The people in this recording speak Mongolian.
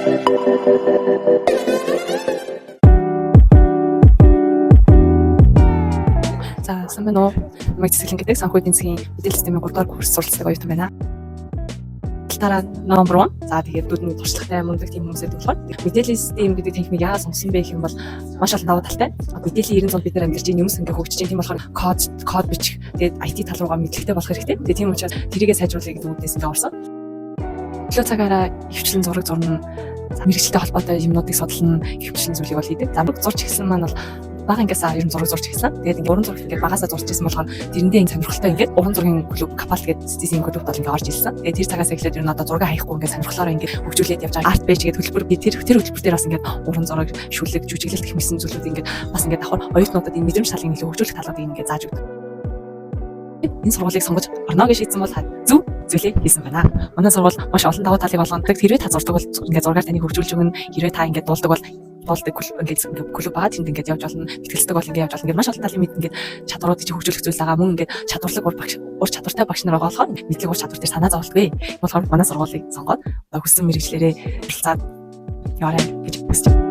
За сайн байна уу? Намайг цэцэглэн гэдэг санхүү эдийн засгийн мэдээлэл системийн 3 дугаар курс суралцдаг оюутан байна. Талтаараа номер 1. За тэгээд дүүдэнд туршлагатай мундаг тийм хүмүүсээ болохоор мэдээллийн систем гэдэг техник яагаад сонгосон бэ гэх юм бол маш олон давуу талтай. Мэдээллийн 90 зунд бид нар амьдарч байгаа юмс ингээ хөгжиж байгаа. Тийм болохоор код бичих тэгээд IT тал руугаа мэдлэгтэй болох хэрэгтэй. Тэгээд тийм учраас тэрийгээ сайжруулах гэдэг үгнээс ингээ орсон. Өглөө цагаараа хөвчлэн зураг зурна. Мэргэжилтэй холбоотой юмнуудыг судална, хөвчлэн зүйлийг бол хийдэг. За зурч эхэлсэн маань бол бага ингээс ер нь зураг зурч эхэлсэн. Тэгээд ингээ уран зураг ингээ багасаа зурч ирсэн болохоор тэрэндээ сонирхолтой ингээ уран зургийн клуб Капал гэдэг студийн клубт бол ингээ орж ирсэн. Тэгээд тэр цагаас эхлээд ер нь одоо зураг хаяхгүй ингээ сонирхлоор ингээ хөгжүүлээд явж байгаа. Арт пэйж гэдэг хөтөлбөр би тэр хөтөлбөр дээр бас ингээ уран зураг, шүлэг, жүжиглэлт гэх мэт зүйлүүд ингээ бас ингээ давхар оюутнуудад энэ мэдрэмж талын илүү хөгжүүлэх талуудыг ингээ зааж өгдөг. Энэ сургуулийг сонгож орно гэж шийдсэн бол зөв зүйлээ хийсэн байна. Манай сургууль маш олон давуу талыг болгодог. Хэрвээ та зурдаг бол ингээ зургаар таныг хөгжүүлж өгнө. Хэрвээ та ингээ дуулдаг бол ингээ клуб байгаа тэнд ингээд явж болно. Бэтгэлцдэг бол ингээ явж болно. Ингээ маш олон талын мэд ингээ чадваруудыг чи хөгжүүлэх зүйл байгаа. Мөн ингээ чадварлаг ур чадвартай багш нар байгаа болохоор мэдлэг ур чадвар дээр санаа зовлтгүй. Болохоор манай сургуулийг сонгоод хүссэн мэргэжлэрээ харилцаад яваарай гэж хүсэж байна.